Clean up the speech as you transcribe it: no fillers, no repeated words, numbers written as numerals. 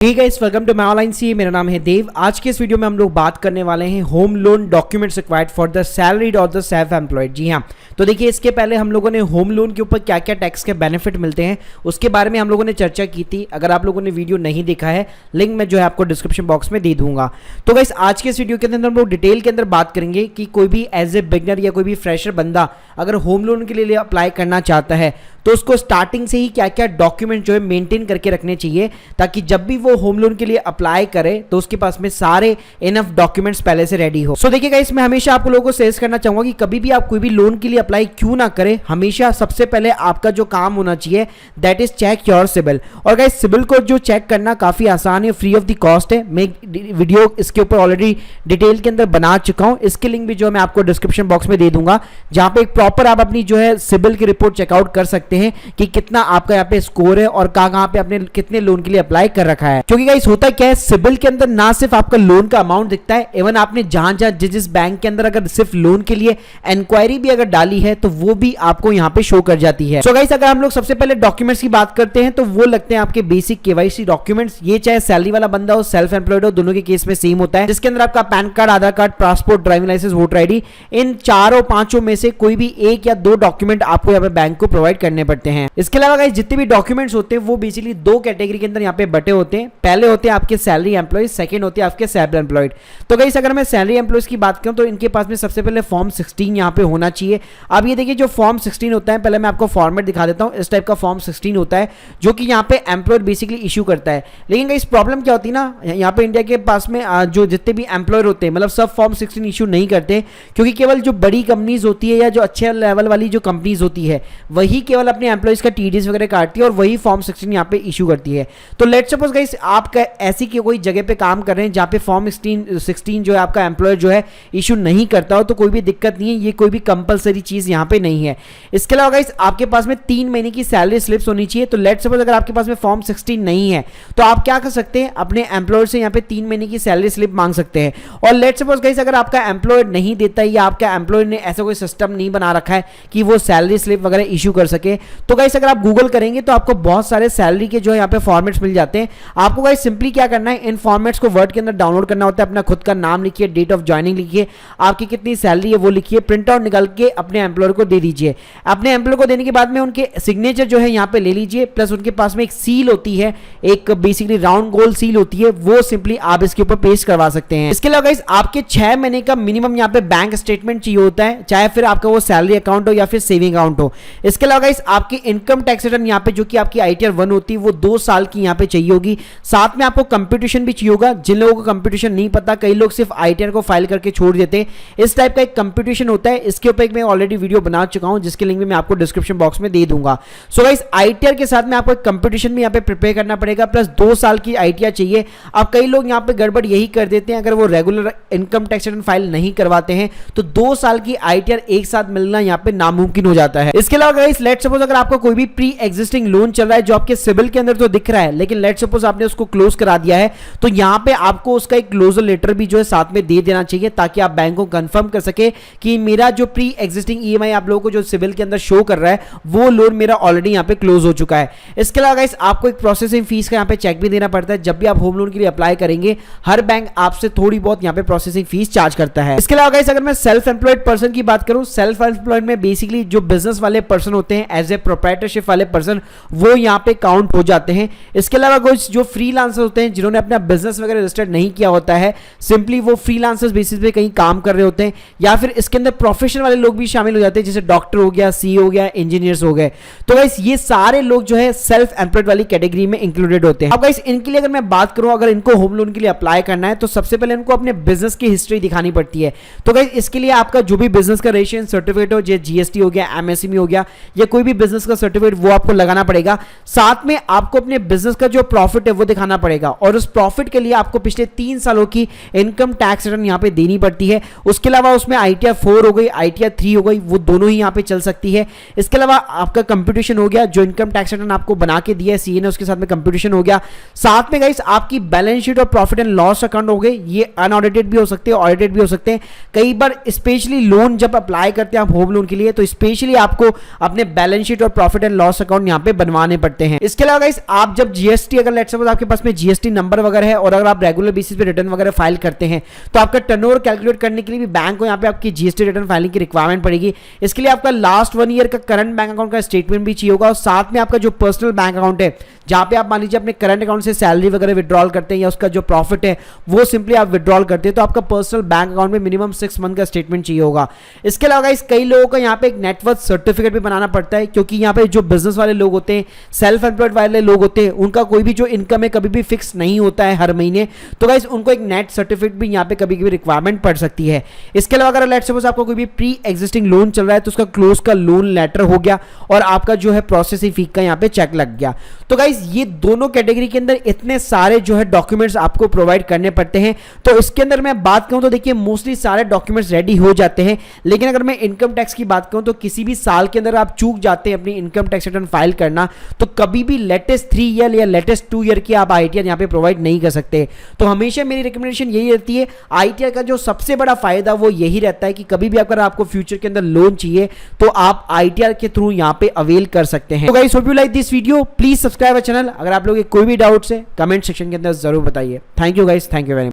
Hey guys, welcome to my online C. मेरा नाम है देव। आज के इस वीडियो में हम लोग बात करने वाले हैं home loan documents required for the salaried और द सेल्फ एम्प्लॉयड। जी हाँ, तो देखिए इसके पहले हम लोगों ने होम लोन के ऊपर क्या क्या टैक्स के बेनिफिट मिलते हैं उसके बारे में हम लोगों ने चर्चा की थी। अगर आप लोगों ने वीडियो नहीं देखा है, लिंक मैं जो है आपको डिस्क्रिप्शन बॉक्स में दे दूंगा। तो गाइस आज के इस वीडियो के अंदर हम लोग डिटेल के अंदर बात करेंगे कि कोई भी एज ए बिगनर या कोई भी फ्रेशर बंदा अगर होम लोन के लिए अप्लाई करना चाहता है तो उसको स्टार्टिंग से ही क्या क्या डॉक्यूमेंट जो है मेंटेन करके रखने चाहिए, ताकि जब भी वो होम लोन के लिए अप्लाई करे तो उसके पास में सारे इनफ डॉक्यूमेंट्स पहले से रेडी हो। सो देखिएगा, इसमें हमेशा आप लोगों को सजेस्ट करना चाहूंगा कि कभी भी आप कोई भी लोन के लिए अप्लाई क्यों ना करें, हमेशा सबसे पहले आपका जो काम होना चाहिए that is check your CIBIL. और गाइस सिबिल को जो चेक करना काफी आसान है, फ्री ऑफ द कॉस्ट है। मैं वीडियो इसके ऊपर ऑलरेडी डिटेल के अंदर बना चुका हूं, इसके लिंक भी जो है मैं आपको डिस्क्रिप्शन बॉक्स में दे दूंगा, जहां पे एक प्रॉपर आप अपनी जो है सिबिल की रिपोर्ट चेकआउट कर सकते हैं कि कितना आपका यहाँ पे स्कोर है और कहां पे आपने कितने लोन के लिए अप्लाई कर रखा है। क्योंकि गाइस होता क्या है, सिबिल के अंदर ना सिर्फ आपका लोन का अमाउंट दिखता है, इवन आपने जहां जिस बैंक के अंदर अगर सिर्फ लोन के लिए इंक्वायरी भी अगर डाली है तो वो भी आपको यहाँ पे शो कर जाती है। सो गाइस अगर हम लोग सबसे पहले डॉक्यूमेंट्स की बात करते हैं तो वो लगते हैं आपके बेसिक केवाईसी डॉक्यूमेंट्स। ये चाहे सैलरी वाला बंदा हो, सेल्फ एम्प्लॉयड हो, दोनों के केस में सेम होता है, जिसके अंदर आपका PAN card, Aadhaar card, passport, driving licence, voter ID, इन चारों पांचों में से कोई भी एक या दो डॉक्यूमेंट आपको यहाँ पे बैंक को प्रोवाइड करने पड़ते हैं। इसके अलावा गाइस जितने भी डॉक्यूमेंट्स होते हैं वो बेसिकली दो कैटेगरी के अंदर यहाँ पे बटे होते हैं। पहले होते हैं आपके सैलरी एम्प्लॉयज, सेकंड होते हैं आपके सेल्फ एम्प्लॉयड। तो गाइस अगर मैं सैलरी एम्प्लॉयज की बात करूं तो इनके पास में सबसे पहले फॉर्म 16 यहाँ पे होना चाहिए। अब ये देखिए जो फॉर्म 16 होता है, पहले मैं आपको फॉर्मेट दिखा देता हूं। इस टाइप का फॉर्म 16 होता है जो कि यहाँ पे एम्प्लॉयर बेसिकली इशू करता है। लेकिन गाइस प्रॉब्लम क्या होती है ना, यहाँ पे इंडिया के पास में जो जितने भी एम्प्लॉयर होते हैं, मतलब सब फॉर्म 16 इशू नहीं करते, क्योंकि केवल जो बड़ी कंपनीज होती है या जो अच्छे लेवल वाली जो कंपनीज होती है वही केवल अपने एम्प्लॉयज का टीडीएस वगैरह काटती है और वही फॉर्म 16 यहाँ पे इशू करती है। तो लेट्स सपोज गाइस आप ऐसी कोई जगह पे काम कर रहे हैं जहाँ पे फॉर्म 16 जो है आपका एम्प्लॉयर जो है इशू नहीं करता हो, तो कोई भी दिक्कत नहीं है, ये कोई भी कंपलसरी चीज यहाँ पे नहीं है। इसके अलावा गाइस आपके पास में 3 महीने की सैलरी स्लिप्स होनी चाहिए। तो लेट्स सपोज अगर आपके पास में फॉर्म 16 नहीं है तो आप क्या कर सकते हैं, अपने एम्प्लॉयर से यहाँ पे 3 महीने की सैलरी स्लिप मांग सकते हैं। और लेट्स सपोज गाइस अगर आपका एम्प्लॉयर नहीं देता है या आपका एम्प्लॉयर ने ऐसा कोई सिस्टम नहीं बना रखा है कि वो सैलरी स्लिप वगैरह इशू कर सके, तो गाइस अगर आप गूगल करेंगे तो आपको बहुत सारे सैलरी के जो यहाँ पे फॉर्मेट्स मिल जाते हैं। आपको गाइस सिंपली क्या करना है, इन फॉर्मेट्स को वर्ड के अंदर डाउनलोड करना होता है, अपना खुद का नाम लिखिए, डेट ऑफ ज्वाइनिंग लिखिए, आपकी कितनी सैलरी है वो लिखिए, प्रिंट आउट निकाल के अपने एम्प्लॉयर को दे दीजिए। अपने एम्प्लॉयर को देने के बाद में उनके सिग्नेचर जो है यहाँ पे ले लीजिए, प्लस उनके पास में एक सील होती है, एक बेसिकली राउंड गोल सील होती है, वो सिंपली आप इसके ऊपर पेस्ट करवा सकते हैं। इसके अलावा गाइस आपके 6 महीने का मिनिमम यहाँ पे बैंक स्टेटमेंट चाहिए होता है, चाहे फिर आपका वो सैलरी अकाउंट हो या फिर सेविंग अकाउंट हो। इसके अलावा गाइस आपकी इनकम टैक्स रिटर्न यहाँ पे जो कि आपकी ITR 1 होती है वो 2 साल की यहाँ पे चाहिए होगी। साथ में आपको कंप्यूटेशन भी चाहिए होगा। जिन लोगों को कंप्यूटेशन नहीं पता, कई लोग सिर्फ ITR को फाइल करके छोड़ देते हैं, इस टाइप का एक कंप्यूटेशन होता है। इसके ऊपर एक मैं ऑलरेडी वीडियो बना चुका हूं जिसके लिंक भी मैं आपको डिस्क्रिप्शन बॉक्स में दे दूंगा। सो गाइस ITR के साथ में आपको एक कंप्यूटेशन भी यहाँ पे प्रिपेयर करना पड़ेगा, प्लस 2 साल की ITR चाहिए। अब कई लोग यहाँ पे गड़बड़ यही कर देते हैं, अगर वो regular income tax return file नहीं करवाते हैं तो 2 साल की ITR एक साथ मिलना यहाँ पे नामुमकिन हो जाता है। इसके अलावा गाइस लेट्स सपोज अगर आपको कोई भी प्री एग्जिस्टिंग लोन चल रहा है जो आपके सिबिल के अंदर तो दिख रहा है, लेकिन लेट्स सपोज आपने उसको क्लोज करा दिया है, तो यहाँ पे आपको उसका एक क्लोजर लेटर भी जो है साथ में दे देना चाहिए, ताकि आप बैंक को कंफर्म कर सके कि मेरा जो प्री एग्जिस्टिंग EMI आप लोगों को जो सिबिल के अंदर शो कर रहा है वो लोन मेरा ऑलरेडी यहाँ पे क्लोज हो चुका है। इसके अलावा गाइस आपको एक प्रोसेसिंग फीस का यहाँ पे चेक भी देना पड़ता है। जब भी आप होम लोन के लिए अप्लाई करेंगे हर बैंक आपसे थोड़ी बहुत यहाँ पे प्रोसेसिंग फीस चार्ज करता है। इसके अलावा गाइस अगर मैं सेल्फ एम्प्लॉयड पर्सन की बात करूं, सेल्फ एम्प्लॉयड में बेसिकली जो बिजनेस वाले पर्सन होते हैं, एज ए प्रोप्राइटरशिप वाले पर्सन, वो यहाँ पे काउंट हो जाते हैं। इसके अलावा कुछ जो फ्रीलांसर होते हैं जिन्होंने अपना बिजनेस वगैरह रजिस्टर्ड नहीं किया होता है, सिंपली वो फ्रीलांसर्स बेसिस पे कहीं काम कर रहे होते हैं, या फिर इसके अंदर प्रोफेशन वाले लोग भी शामिल हो जाते हैं, जैसे डॉक्टर हो गया, CEO हो गया, इंजीनियर्स हो गए। तो गाइस ये सारे लोग जो है सेल्फ एम्प्लॉयड वाली कैटेगरी में इंक्लूडेड होते हैं। अब गाइस इनके लिए अगर मैं बात करूं, अगर इनको होम लोन के लिए अप्लाई करना है तो सबसे पहले इनको अपने बिजनेस की हिस्ट्री दिखानी पड़ती है। तो गाइस इसके लिए आपका जो भी बिजनेस का रजिस्ट्रेशन सर्टिफिकेट हो, जैसे GST हो गया, MSME हो गया, या कोई भी बिजनेस का सर्टिफिकेट, वो आपको लगाना पड़ेगा। साथ में आपको अपने बिजनेस का जो प्रॉफिट है वो दिखाना पड़ेगा, और उस प्रॉफिट के लिए आपको पिछले 3 सालों की इनकम टैक्स रिटर्न यहाँ पे देनी पड़ती है। उसके अलावा उसमें ITR 4 हो गई, ITR 3 हो गई, वो दोनों ही यहाँ पे चल सकती है। इसके अलावा आपका कंप्यूटेशन हो गया, जो इनकम टैक्स रिटर्न आपको बना के दिया है CA ने, उसके साथ में कंप्यूटेशन हो गया। साथ में गाइस आपकी बैलेंस शीट और प्रॉफिट एंड लॉस अकाउंट हो गए, ये अनऑडिटेड भी हो सकते हैं, ऑडिटेड भी हो सकते हैं। कई बार स्पेशली लोन जब अप्लाई करते हैं आप होम लोन के लिए, तो स्पेशली आपको अपने बैलेंस बैलेंस शीट और प्रॉफिट एंड लॉस अकाउंट यहाँ पे बनवाने पड़ते हैं। इसके अलावा गाइस आप जब जीएसटी, अगर लेट्स सपोज आपके पास में जीएसटी नंबर वगैरह है और अगर आप रेगुलर बेसिस पे रिटर्न वगैरह फाइल करते हैं तो आपका टर्नओवर कैलकुलेट करने के लिए भी बैंक को यहाँ पे आपकी जीएसटी रिटर्न फाइलिंग की रिक्वायरमेंट पड़ेगी। इसके लिए आपका लास्ट 1 ईयर का करंट बैंक अकाउंट का स्टेटमेंट भी चाहिए होगा और साथ में आपका जो पर्सनल बैंक अकाउंट है जहां पे आप मान लीजिए अपने करंट अकाउंट से सैलरी वगैरह विड्रॉल करते हैं या उसका जो प्रॉफिट है वो सिंपली आप विड्रॉल करते हैं तो आपका पर्सनल बैंक अकाउंट में मिनिमम 6 मंथ का स्टेटमेंट चाहिए होगा। इसके अलावा गाइस कई लोगों का यहाँ पे एक नेटवर्थ सर्टिफिकेट भी बनाना पड़ता है क्योंकि यहाँ पे जो बिजनेस वाले लोग होते हैं, सेल्फ एम्प्लॉयड वाले लोग होते हैं, उनका कोई भी जो इनकम है कभी भी फिक्स नहीं होता है हर महीने, तो गाइस उनको एक नेट सर्टिफिकेट भी यहाँ पे कभी कभी रिक्वायरमेंट पड़ सकती है। इसके अलावा अगर लेट्स सपोज आपको कोई भी प्री एग्जिस्टिंग लोन चल रहा है तो उसका क्लोज का लोन लेटर हो गया और आपका जो है प्रोसेसिंग फी का यहाँ पे चेक लग गया। तो गाइस ये दोनों कैटेगरी के अंदर इतने सारे जो है डॉक्यूमेंट्स आपको प्रोवाइड करने पड़ते हैं। तो इसके अंदर मैं बात करूं तो देखिए मोस्टली सारे डॉक्यूमेंट्स रेडी हो जाते हैं, लेकिन अगर मैं इनकम टैक्स की बात करूं तो किसी भी साल के अंदर आप चूक जाते हैं अपनी इनकम टैक्स रिटर्न फाइल करना तो कभी भी लेटेस्ट 3 ईयर या लेटेस्ट 2 ईयर की आप आईटीआर यहां पे प्रोवाइड नहीं कर सकते। तो हमेशा मेरी रिकमेंडेशन यही रहती है, आईटीआर का जो सबसे बड़ा फायदा वो यही रहता है कि कभी भी अगर आपको फ्यूचर के अंदर लोन चाहिए तो आप आईटीआर के थ्रू यहां पे अवेल कर सकते हैं। तो guys hope you like this video, please subscribe our channel. अगर आप लोगों के कोई भी डाउट्स है कमेंट सेक्शन के अंदर जरूर बताइए। Thank you guys, thank you very much.